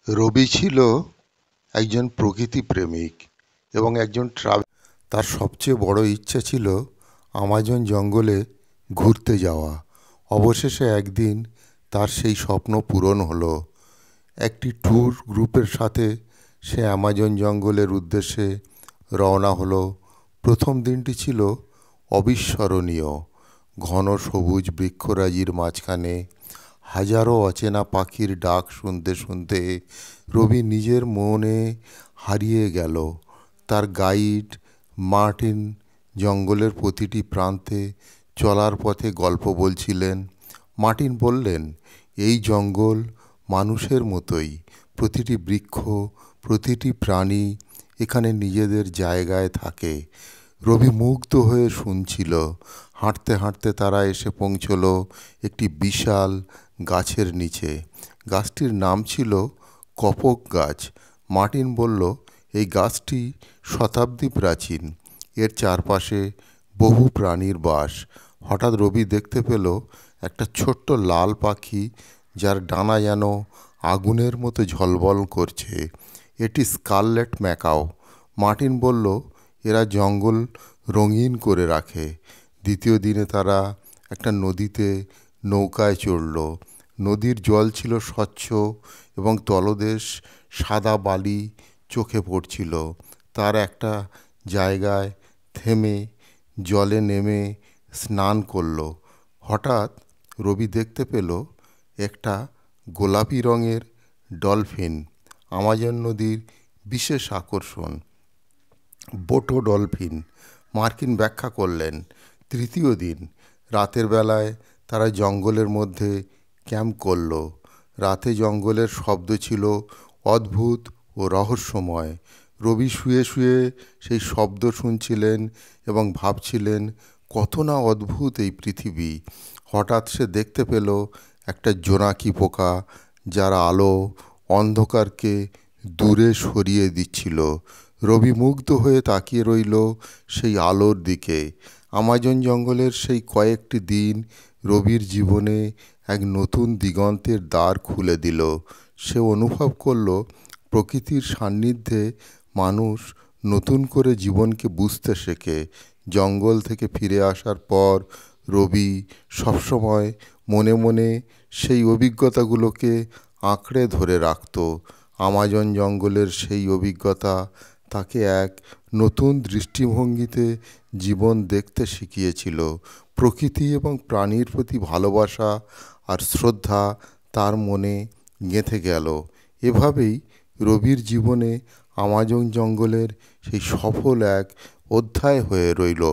রবি ছিল একজন প্রকৃতি প্রেমিক এবং একজন তার সবচেয়ে বড় ইচ্ছা ছিল আমাজন জঙ্গলে ঘুরতে যাওয়া। অবশেষে একদিন তার সেই স্বপ্ন পূরণ হলো। একটি ট্যুর গ্রুপের সাথে সে আমাজন জঙ্গলের উদ্দেশ্যে রওনা হলো। প্রথম দিনটি ছিল অবিস্মরণীয়। ঘন সবুজ বৃক্ষরাজির মাঝখানে হাজারো অচেনা পাখির ডাক শুনতে শুনতে রবি নিজের মনে হারিয়ে গেল। তার গাইড মার্টিন জঙ্গলের প্রতিটি প্রান্তে চলার পথে গল্প বলছিলেন। মার্টিন বললেন, এই জঙ্গল মানুষের মতোই। প্রতিটি বৃক্ষ, প্রতিটি প্রাণী এখানে নিজেদের জায়গায় থাকে। রবি মুগ্ধ হয়ে শুনছিল। হাঁটতে হাঁটতে তারা এসে পৌঁছল একটি বিশাল গাছের নিচে। গাছটির নাম ছিল কপক গাছ। মার্টিন বলল, এই গাছটি শতাব্দী প্রাচীন। এর চারপাশে বহু প্রাণীর বাস। হঠাৎ রবি দেখতে পেল একটা ছোট্ট লাল পাখি, যার ডানা যেন আগুনের মতো ঝলবল করছে। এটি স্কারলেট ম্যাকাও। মার্টিন বলল, এরা জঙ্গল রঙিন করে রাখে। দ্বিতীয় দিনে তারা একটা নদীতে নৌকায় চড়ল। নদীর জল ছিল স্বচ্ছ এবং তলদেশ সাদা বালি চোখে পড়ছিল। তার একটা জায়গায় থেমে জলে নেমে স্নান করল। হঠাৎ রবি দেখতে পেল একটা গোলাপি রঙের ডলফিন, আমাজন নদীর বিশেষ আকর্ষণ। বোটো ডলফিন। মার্কিন ব্যাখ্যা করলেন, তৃতীয় দিন রাতের বেলায় তারা জঙ্গলের মধ্যে ক্যাম্প করল। রাতে জঙ্গলের শব্দ ছিল অদ্ভুত ও রহস্যময়। রবি শুয়ে শুয়ে সেই শব্দ শুনছিলেন এবং ভাবছিলেন, কত না অদ্ভুত এই পৃথিবী। হঠাৎ সে দেখতে পেল একটা জোনাকি পোকা, যার আলো অন্ধকারকে দূরে সরিয়ে দিচ্ছিল। রবি মুগ্ধ হয়ে তাকিয়ে রইল সেই আলোর দিকে। আমাজন জঙ্গলের সেই কয়েকটি দিন রবির জীবনে এক নতুন দিগন্তের দ্বার খুলে দিল। সে অনুভব করল, প্রকৃতির সান্নিধ্যে মানুষ নতুন করে জীবনকে বুঝতে শেখে। জঙ্গল থেকে ফিরে আসার পর রবি সবসময় মনে মনে সেই অভিজ্ঞতাগুলোকে আঁকড়ে ধরে রাখত। আমাজন জঙ্গলের সেই অভিজ্ঞতা তাকে এক নতুন দৃষ্টিভঙ্গিতে জীবন দেখতে শিখিয়েছিল। প্রকৃতি এবং প্রাণীর প্রতি ভালোবাসা আর শ্রদ্ধা তার মনে গেঁথে গেল। এভাবেই রবির জীবনে আমাজন জঙ্গলের সেই সফল এক অধ্যায় হয়ে রইল।